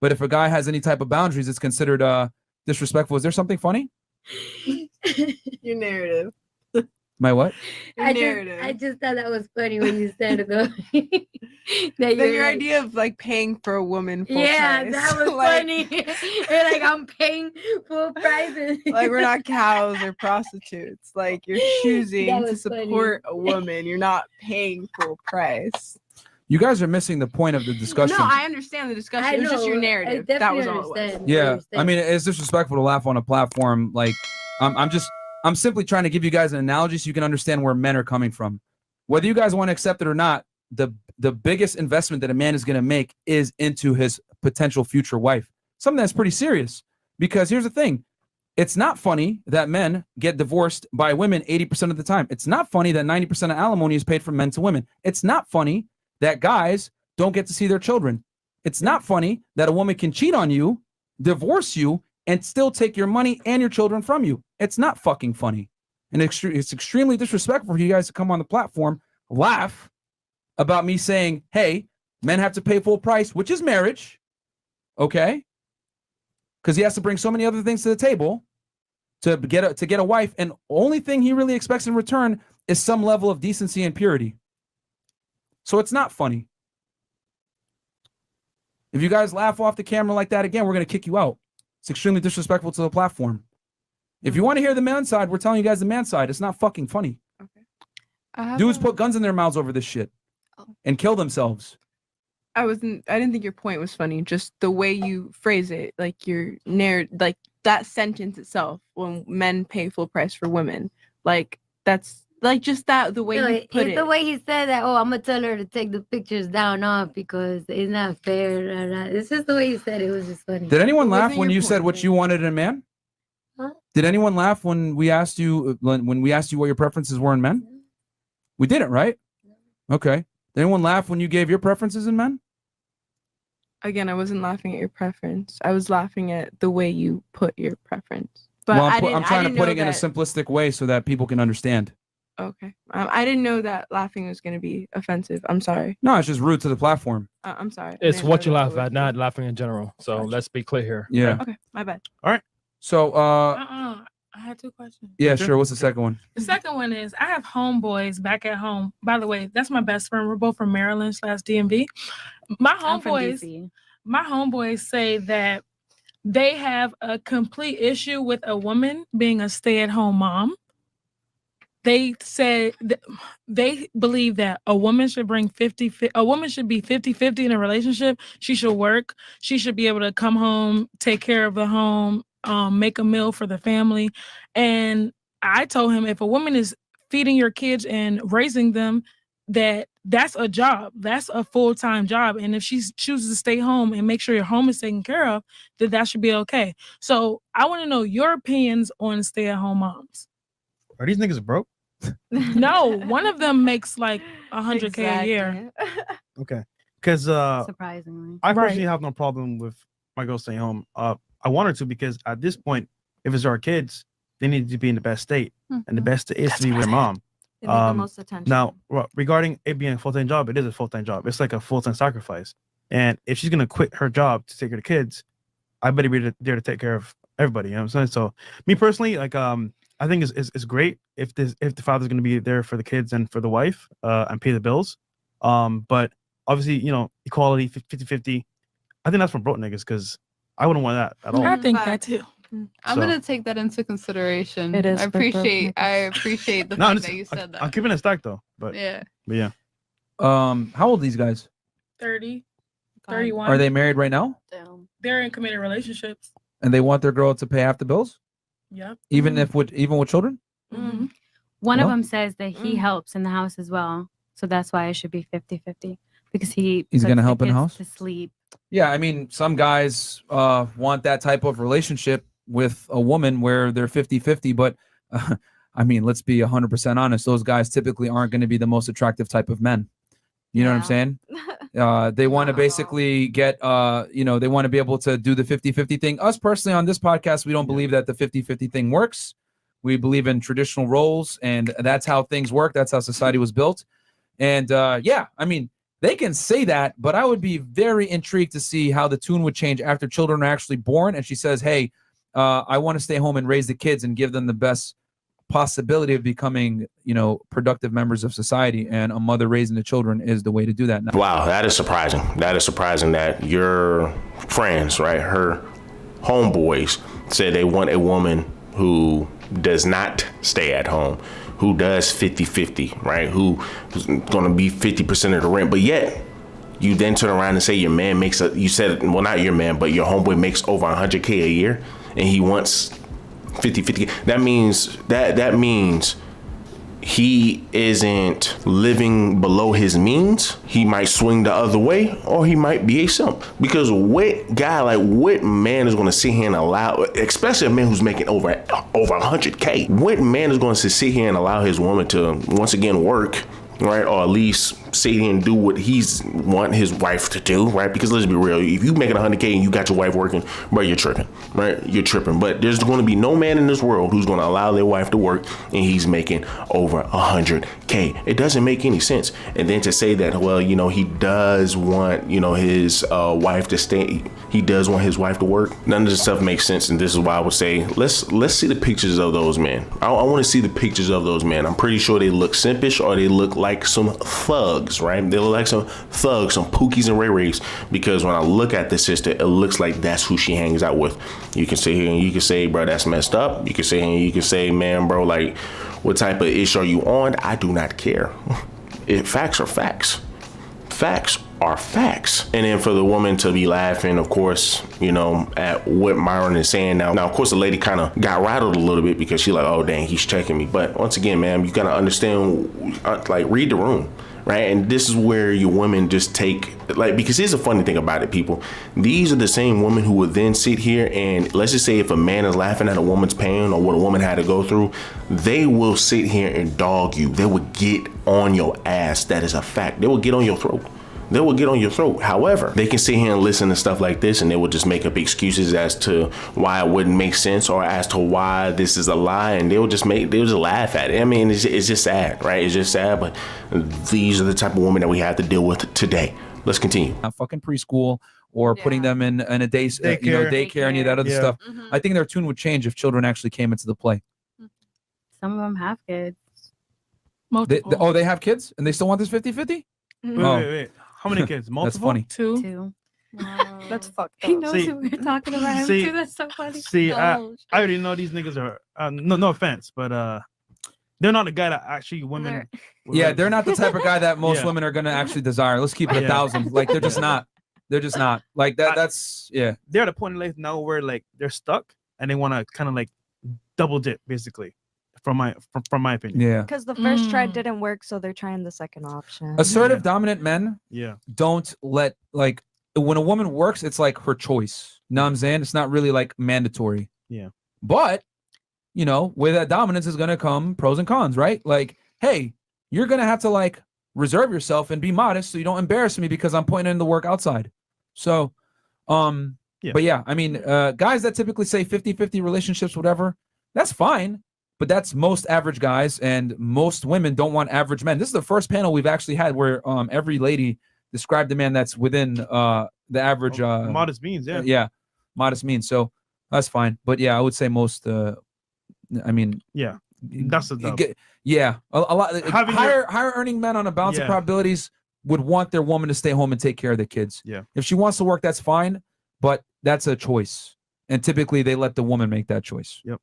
But if a guy has any type of boundaries, it's considered disrespectful. Is there something funny? Your narrative. My what? I just thought that was funny when you said it though. Your idea of like paying for a woman full price. That was funny. You're like, I'm paying full prices. Like we're not cows or prostitutes. Like you're choosing to support a woman. You're not paying full price. You guys are missing the point of the discussion. No, I understand the discussion. It was just your narrative. That was all it was. Yeah, I mean, it's disrespectful to laugh on a platform. Like, I'm simply trying to give you guys an analogy so you can understand where men are coming from. Whether you guys want to accept it or not, the biggest investment that a man is going to make is into his potential future wife. Something that's pretty serious. Because here's the thing. It's not funny that men get divorced by women 80% of the time. It's not funny that 90% of alimony is paid from men to women. It's not funny that guys don't get to see their children. It's not funny that a woman can cheat on you, divorce you, and still take your money and your children from you. It's not fucking funny. And it's extremely disrespectful for you guys to come on the platform, laugh about me saying, hey, men have to pay full price, which is marriage, okay? Because he has to bring so many other things to the table to get a wife, and only thing he really expects in return is some level of decency and purity. So it's not funny. If you guys laugh off the camera like that again, we're going to kick you out. It's extremely disrespectful to the platform. If you want to hear the man side, we're telling you guys the man side. It's not fucking funny. Okay. Dudes put guns in their mouths over this shit and kill themselves. I didn't think your point was funny. Just the way you phrase it, like your like that sentence itself, when men pay full price for women, like that's like just that the way you put it. The way he said that, I'm gonna tell her to take the pictures down off because it's not fair. It's just the way he said it was just funny. Did anyone laugh when you said what you wanted in a man? Huh? Did anyone laugh when we asked you what your preferences were in men? We didn't, right? Okay. Did anyone laugh when you gave your preferences in men? Again, I wasn't laughing at your preference. I was laughing at the way you put your preference. But I'm trying to put it in a simplistic way so that people can understand. Okay. I didn't know that laughing was going to be offensive. I'm sorry. No, it's just rude to the platform. I'm sorry. It's what you laugh at, not laughing in general. So let's be clear here. Yeah. Okay. My bad. All right. So, I had two questions. Yeah, sure. What's the second one? The second one is I have homeboys back at home. By the way, that's my best friend. We're both from Maryland/DMV. My homeboys say that they have a complete issue with a woman being a stay-at-home mom. They said they believe that a woman should bring 50-50. A woman should be 50-50 in a relationship. She should work. She should be able to come home, take care of the home, make a meal for the family. And I told him if a woman is feeding your kids and raising them, that's a job. That's a full-time job. And if she chooses to stay home and make sure your home is taken care of, then that should be okay. So I want to know your opinions on stay-at-home moms. Are these niggas broke? No, one of them makes like $100K a year. Okay, because surprisingly, I personally have no problem with my girl staying home. I want her to because at this point, if it's our kids, they need to be in the best state, and the best is to be with their mom. They make the most attention. Now, regarding it being a full-time job, it is a full-time job. It's like a full-time sacrifice, and if she's gonna quit her job to take care of the kids, I better be there to take care of everybody. You know what I'm saying? So, me personally, like I think it's great if the father's going to be there for the kids and for the wife and pay the bills. But obviously, equality 50-50. I think that's from broke niggas because I wouldn't want that at all. I think that too. I'm gonna take that into consideration. It is. I appreciate the fact that you said that. I'm keeping it stacked though. But yeah. How old are these guys? 30, 31. Are they married right now? They're in committed relationships. And they want their girl to pay half the bills? Yep. Even with children? Mm-hmm. One of them says that he helps in the house as well. So that's why it should be 50-50 because he's going to help in the house to sleep. Yeah. I mean, some guys want that type of relationship with a woman where they're 50-50, but I mean, let's be 100% honest. Those guys typically aren't going to be the most attractive type of men. You know what I'm saying? They want to basically get, they want to be able to do the 50-50 thing. Us personally on this podcast, we don't believe that the 50-50 thing works. We believe in traditional roles, and that's how things work. That's how society was built. And I mean, They can say that, but I would be very intrigued to see how the tune would change after children are actually born. And she says, hey, I want to stay home and raise the kids and give them the best possibility of becoming, productive members of society. And a mother raising the children is the way to do that now. Wow, that is surprising. That is surprising that your friends, right, her homeboys, said they want a woman who does not stay at home, who does 50-50, right? Who's going to be 50% of the rent. But yet you then turn around and say your man makes you said, well, not your man, but your homeboy makes over 100K a year and he wants 50-50. That means he isn't living below his means. He might swing the other way, or he might be a simp. Because what man is going to sit here and allow, especially a man who's making over 100K, what man is going to sit here and allow his woman to once again work, right? Or at least sit here and do what he's want his wife to do, right? Because let's be real, if you making 100K and you got your wife working, bro, you're tripping, right? You're tripping. But there's going to be no man in this world who's going to allow their wife to work and he's making over 100K. It doesn't make any sense. And then to say that, well, he does want, his wife to stay, he does want his wife to work. None of this stuff makes sense. And this is why I would say, let's see the pictures of those men. I want to see the pictures of those men. I'm pretty sure they look simpish or they look like some thugs, right? They look like some thugs, some Pookies and Ray Rays, because when I look at the sister, it looks like that's who she hangs out with. You can sit here and you can say, bro, that's messed up. You can sit here and you can say, man, bro, like, what type of ish are you on? I do not care. Facts are facts. Facts are facts. And then for the woman to be laughing, of course, at what Myron is saying now. Now, of course, the lady kind of got rattled a little bit because she's like, oh, dang, he's checking me. But once again, man, you got to understand, read the room, right? And this is where your women just take, because here's the funny thing about it, people. These are the same women who would then sit here and let's just say if a man is laughing at a woman's pain or what a woman had to go through, they will sit here and dog you. They would get on your ass. That is a fact. They will get on your throat. They will get on your throat. However, they can sit here and listen to stuff like this and they will just make up excuses as to why it wouldn't make sense or as to why this is a lie, and they'll just laugh at it. I mean, it's just sad, right? It's just sad, but these are the type of women that we have to deal with today. Let's continue. Not fucking preschool or putting them in a daycare, any of that other stuff. Mm-hmm. I think their tune would change if children actually came into the play. Some of them have kids. Multiple. They have kids and they still want this 50-50? Mm-hmm. Wait. How many kids? Multiple? That's funny. Two. That's fucked up. He knows See- who we're talking about him see- too. That's so funny. See, I Oh, shit. already know these niggas are, no offense, but they're not the guy that actually women. Yeah, they're not the type of guy that most Yeah. women are going to actually desire. Let's keep it Yeah. 1,000. Like, they're just not. They're just not. Like, that's, yeah. They're at a point in life now where like they're stuck and they want to kind of like double dip, basically, from my opinion. Yeah. Because the first try Mm. didn't work, so they're trying the second option. Assertive, Yeah. dominant men Yeah. don't let, like, when a woman works, it's like her choice. You know what I'm saying? It's not really like mandatory. Yeah. But, with that dominance is going to come pros and cons, right? Like, hey, you're going to have to like reserve yourself and be modest so you don't embarrass me because I'm putting in the work outside. So, Yeah. but yeah, I mean, guys that typically say 50-50 relationships, whatever, that's fine. But that's most average guys, and most women don't want average men. This is the first panel we've actually had where every lady described a man that's within the average. Modest means, yeah. Modest means. So that's fine. But yeah, I would say most. I mean, Yeah. That's the dub. Yeah, a lot Having higher earning men on a balance of Yeah. probabilities would want their woman to stay home and take care of the kids. Yeah. If she wants to work, that's fine, but that's a choice, and typically they let the woman make that choice. Yep.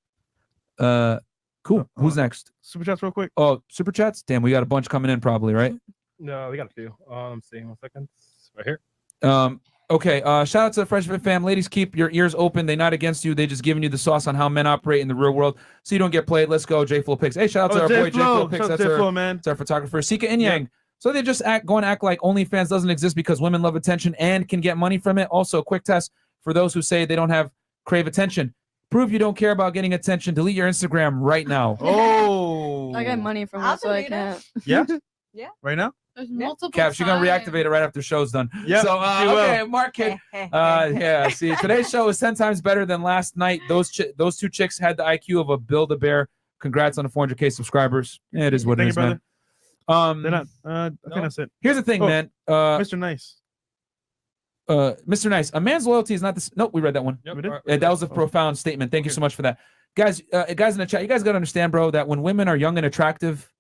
Cool. Who's next? Super chats real quick. Oh, super chats. Damn, we got a bunch coming in, probably, right? No, we got a few. See, 1 second. Right here. Okay. Shout out to the Fresh Fit fam. Ladies, keep your ears open. They're not against you. They just giving you the sauce on how men operate in the real world, so you don't get played. Let's go, J Flow Picks. Hey, shout out to our boy J Flow Picks. That's man. our photographer, Sika and Yang. So they just act like OnlyFans doesn't exist because women love attention and can get money from it. Also, quick test for those who say they don't have crave attention. Prove you don't care about getting attention. Delete your Instagram right now. Oh. I got money from I'll it, so I delete it. can't. Yeah. Yeah. Right now. There's multiple. Caps, you're gonna times. reactivate it right after show's done. Yeah. So she will. okay, Mark Kid. Yeah. See, today's show is 10 times better than last night. Those two chicks had the IQ of a Build-A-Bear. Congrats on the 400K subscribers. Yeah, it is what Thank it is, you, man. They're not. I think that's it. Here's the thing, Oh, man. Mr. Nice. Mr. Nice, a man's loyalty is not this. Nope, we read that one. Yep. We did? That was a profound statement. Thank you so much for that, guys. Guys in the chat, you guys gotta understand, bro, that when women are young and attractive,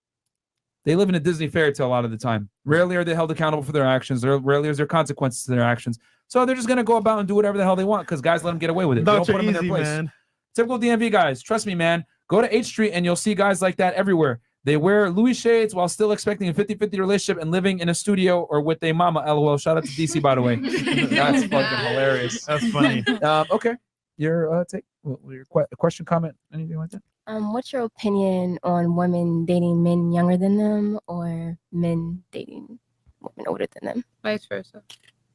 they live in a Disney fairy tale a lot of the time. Rarely are they held accountable for their actions. Rarely is there consequences to their actions. So they're just gonna go about and do whatever the hell they want because guys let them get away with it. They don't put them in their place. Man. Typical DMV guys. Trust me, man. Go to H Street and you'll see guys like that everywhere. They wear Louis shades while still expecting a 50-50 relationship and living in a studio or with a mama. LOL. Shout out to DC, by the way. That's fucking hilarious. That's funny. Okay. Your take, your question, comment, anything like that? What's your opinion on women dating men younger than them or men dating women older than them? Vice versa.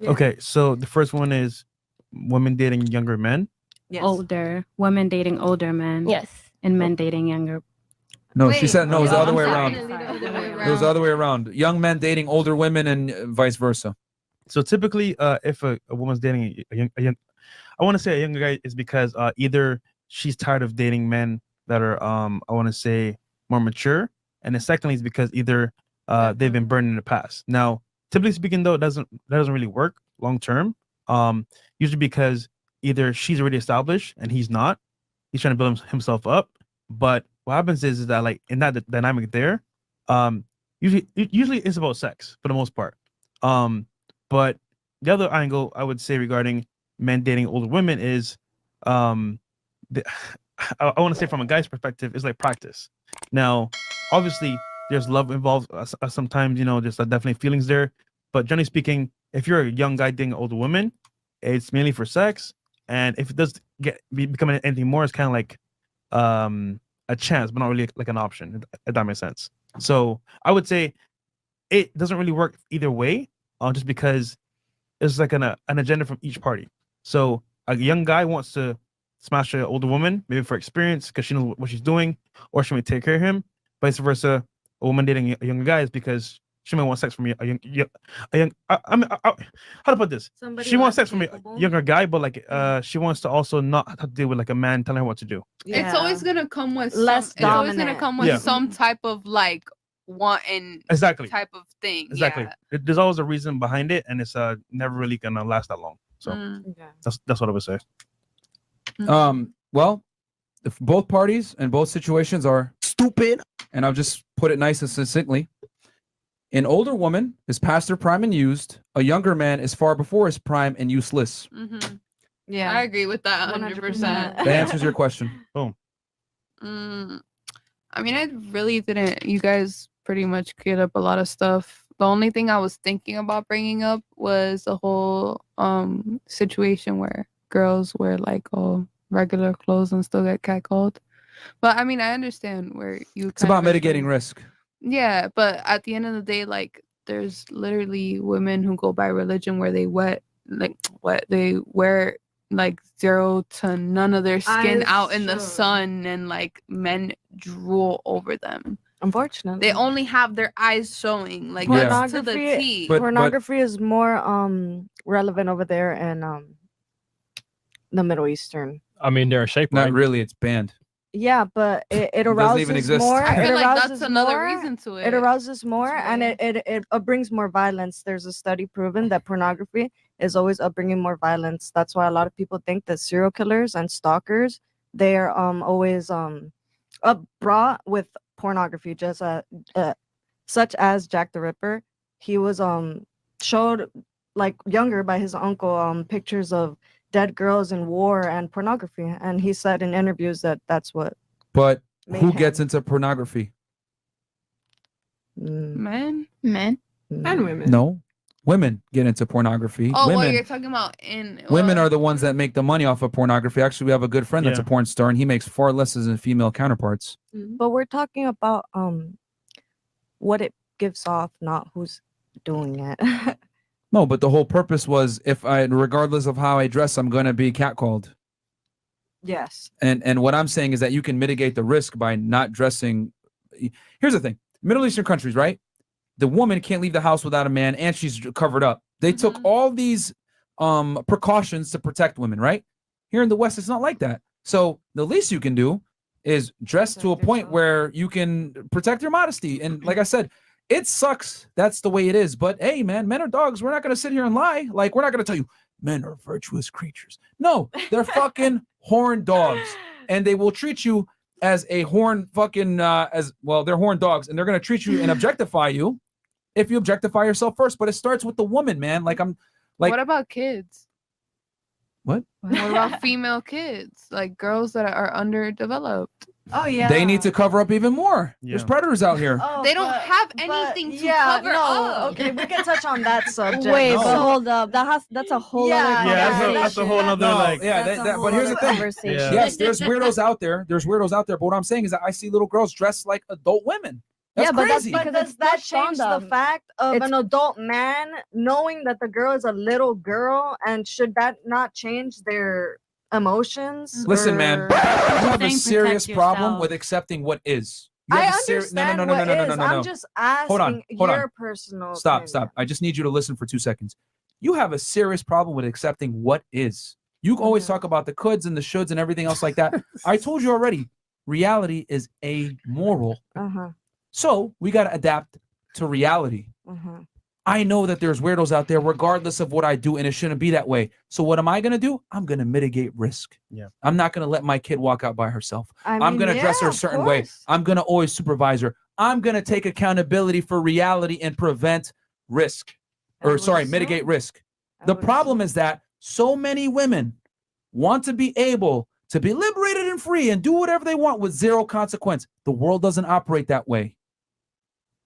Yeah. Okay, so the first one is women dating younger men. Yes. Older women dating older men. Yes. And men dating younger. No, she Wait, said no. It was the yeah, other way I'm around. definitely the other way It was the other way around. Young men dating older women and vice versa. So typically, if a woman's dating a young, I want to say a younger guy is because either she's tired of dating men that are I want to say more mature, and then secondly is because either they've been burned in the past. Now, typically speaking, though, that doesn't really work long term. Usually because either she's already established and he's not. He's trying to build himself up. But what happens is that like in that dynamic there, usually it's about sex for the most part. But the other angle I would say regarding men dating older women is, I want to say from a guy's perspective, is like practice. Now, obviously, there's love involved. Sometimes, there's definitely feelings there. But generally speaking, if you're a young guy dating an older woman, it's mainly for sex. And if it does become anything more, it's kind of like a chance, but not really like an option, if that makes sense. So I would say it doesn't really work either way, just because it's like an agenda from each party. So a young guy wants to smash an older woman, maybe for experience, because she knows what she's doing, or she may take care of him. Vice versa, a woman dating a younger guy is because she may want sex from a young. How to put this? Somebody She wants less sex from a capable. younger guy, but like she wants to also not have to deal with like a man telling her what to do. It's always gonna come with Less It's always gonna dominant. come with Yeah. some type of like wanting Exactly. type of thing. Exactly. Yeah. There's always a reason behind it, and it's never really gonna last that long. So Yeah. that's what I would say. Well, if both parties and both situations are stupid, and I'll just put it nice and succinctly, an older woman is past her prime and used. A younger man is far before his prime and useless. Mm-hmm. Yeah. I agree with that 100%. That answers your question. Boom. I mean, I really didn't. You guys pretty much cleared up a lot of stuff. The only thing I was thinking about bringing up was the whole situation where girls wear like all regular clothes and still get catcalled. But I mean, I understand where you. It's about mitigating risk. Yeah, but at the end of the day, like there's literally women who go by religion where they they wear like 0 to none of their skin out in the sun, and like men drool over them. Unfortunately, They only have their eyes showing, like Yeah. that's to the T. But- pornography is more relevant over there in the Middle Eastern. I mean, they're a shape, Not right? really. It's banned. Yeah, but it doesn't arouses even exist. more. I it feel like arouses that's another more, reason to it. It arouses more, and weird. it brings more violence. There's a study proven that pornography is always bringing more violence. That's why a lot of people think that serial killers and stalkers, they are always brought with pornography, just such as Jack the Ripper. He was showed like younger by his uncle pictures of dead girls in war and pornography, and he said in interviews that that's what But made who him. gets into pornography? Men. Men. And women. No, women get into pornography. Oh, well, women, you're talking about in women are the ones that make the money off of pornography. Actually, we have a good friend that's a Yeah. porn star, and he makes far less than his female counterparts. But we're talking about what it gives off, not who's doing it. No, but the whole purpose was, if I, regardless of how I dress, I'm gonna be catcalled. Yes. And what I'm saying is that you can mitigate the risk by not dressing. Here's the thing: Middle Eastern countries, right? The woman can't leave the house without a man, and she's covered up. They took all these precautions to protect women, right? Here in the West, it's not like that. So the least you can do is dress to a Protect point yourself. where you can protect your modesty. And like I said, It sucks. That's the way it is. But hey, man, men are dogs. We're not going to sit here and lie. Like, we're not going to tell you men are virtuous creatures. No, they're fucking horned dogs. And they will treat you as a horn fucking, as well, they're horned dogs. And they're going to treat you and objectify you if you objectify yourself first. But it starts with the woman, man. Like, what about kids? What? What about female kids? Like girls that are underdeveloped. Oh yeah. They need to cover up even more. There's Yeah. predators out here. Oh, They don't but- have but anything to yeah, cover no, up. Okay, we can touch on that subject. Wait, No. but hold up. That's a whole Yeah, other Yeah, conversation. that's a whole nother No, like. yeah, That's a but whole here's the other thing. conversation. Yeah. Yes, there's weirdos out there. There's weirdos out there. But what I'm saying is that I see little girls dressed like adult women. That's Yeah, but that's crazy. because But does it's that pushed on change the them. fact of It's- an adult man knowing that the girl is a little girl, and should that not change their emotions? Listen, man, or- you have a Saying serious protect problem yourself. with accepting what is. You I have a seri- understand no, no, no, what no, no, is. no, no, I'm no. just asking Hold on. your personal. Stop. opinion. I just need you to listen for 2 seconds. You have a serious problem with accepting what is. You always talk about the coulds and the shoulds and everything else like that. I told you already, reality is amoral. Uh-huh. So we got to adapt to reality. Uh-huh. I know that there's weirdos out there, regardless of what I do, and it shouldn't be that way. So what am I going to do? I'm going to mitigate risk. Yeah. I'm not going to let my kid walk out by herself. I I'm mean, going to dress her a yeah, of certain way. course. I'm going to always supervise her. I'm going to take accountability for reality and prevent risk. I Or would sorry, assume. mitigate risk. I The would problem assume. is that so many women want to be able to be liberated and free and do whatever they want with zero consequence. The world doesn't operate that way.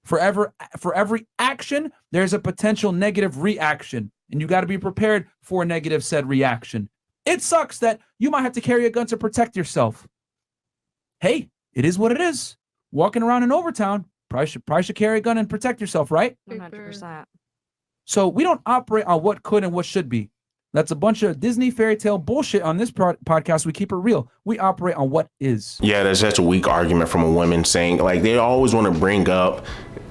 For every action, there's a potential negative reaction, and you got to be prepared for a negative said reaction. It sucks that you might have to carry a gun to protect yourself. Hey, it is what it is. Walking around in Overtown, probably should carry a gun and protect yourself, right? 100%. So we don't operate on what could and what should be. That's a bunch of Disney fairy tale bullshit on this podcast. We keep it real. We operate on what is. Yeah, that's such a weak argument from a woman saying, like, they always want to bring up,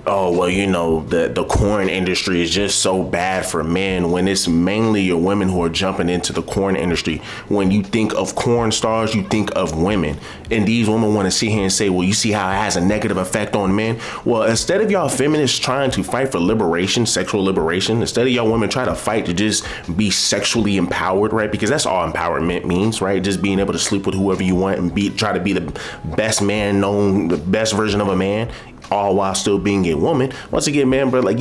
oh, well, you know, the corn industry is just so bad for men, when it's mainly your women who are jumping into the corn industry. When you think of corn stars, you think of women. And these women want to sit here and say, well, you see how it has a negative effect on men? Well, instead of y'all feminists trying to fight for liberation, sexual liberation, instead of y'all women trying to fight to just be sexually empowered, right? Because that's all empowerment means, right? Just being able to sleep with whoever you want and try to be the best man known, the best version of a man, all while still being a woman. Once again, man, bro, like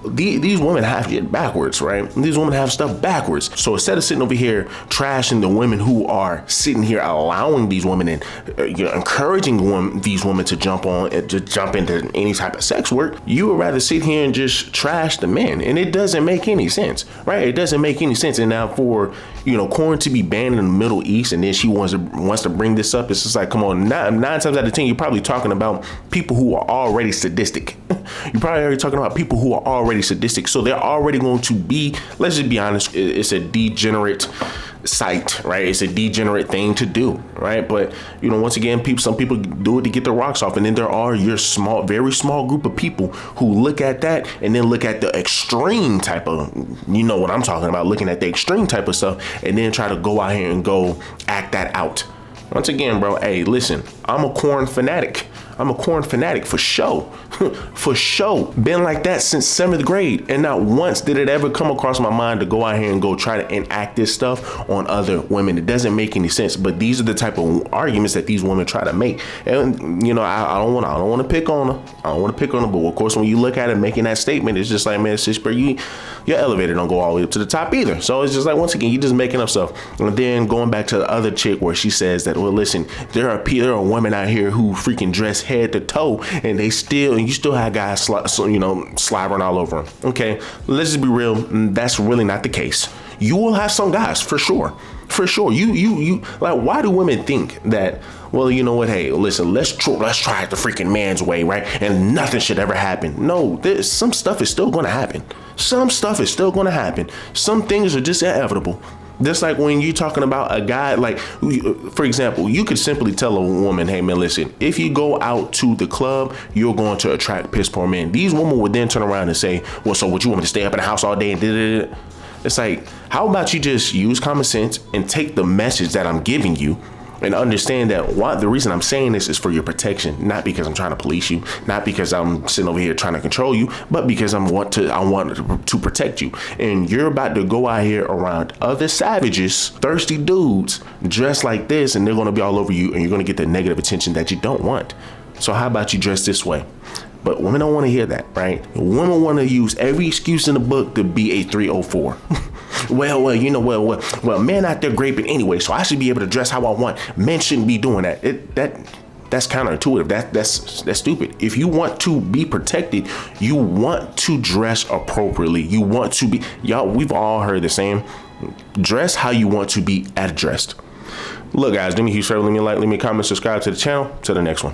these women have shit backwards, right? These women have stuff backwards. So instead of sitting over here trashing the women who are sitting here allowing these women and encouraging these women to jump into any type of sex work, you would rather sit here and just trash the men, and it doesn't make any sense, right? It doesn't make any sense. And now for corn to be banned in the Middle East, and then she wants to bring this up, it's just like, come on, nine times out of 10, you're probably talking about people who are already sadistic. You're probably already talking about people who are already sadistic, so they're already going to be, let's just be honest, it's a degenerate site, right? It's a degenerate thing to do, right? But once again, some people do it to get their rocks off, and then there are your very small group of people who look at that and then look at the extreme type of, what I'm talking about, looking at the extreme type of stuff, and then try to go out here and go act that out. Once again, bro, hey, listen, I'm a corn fanatic. I'm a corn fanatic for show. For show. Been like that since 7th grade. And not once did it ever come across my mind to go out here and go try to enact this stuff on other women. It doesn't make any sense. But these are the type of arguments that these women try to make. And, I don't want to pick on her. I don't want to pick on her. But of course, when you look at it making that statement, it's just like, man, sis, bro, your elevator don't go all the way up to the top either. So it's just like, once again, you're just making up stuff. And then going back to the other chick where she says that, well, listen, there are women out here who freaking dress head to toe, and you still have guys slobbering all over them. Okay, let's just be real. That's really not the case. You will have some guys for sure. You like, why do women think that, well, you know what, hey, listen, let's try it the freaking man's way, right? And nothing should ever happen. No, some stuff is still going to happen. Some things are just inevitable. Just like when you're talking about a guy, like, for example, you could simply tell a woman, hey, man, listen, if you go out to the club, you're going to attract piss poor men. These women would then turn around and say, well, so would you want me to stay up in the house all day and da-da-da-da? It's like, how about you just use common sense and take the message that I'm giving you And understand that the reason I'm saying this is for your protection, not because I'm trying to police you, not because I'm sitting over here trying to control you, but because I want to protect you. And you're about to go out here around other savages, thirsty dudes dressed like this, and they're going to be all over you, and you're going to get the negative attention that you don't want. So how about you dress this way? But women don't want to hear that, right? Women want to use every excuse in the book to be a 304. well, men out there graping anyway, so I should be able to dress how I want. Men shouldn't be doing that. That's counterintuitive. That's stupid. If you want to be protected, you want to dress appropriately. You want to be, y'all, we've all heard the same. Dress how you want to be addressed. Look, guys, do me a huge favor. Leave me a like, leave me a comment, subscribe to the channel. Till the next one.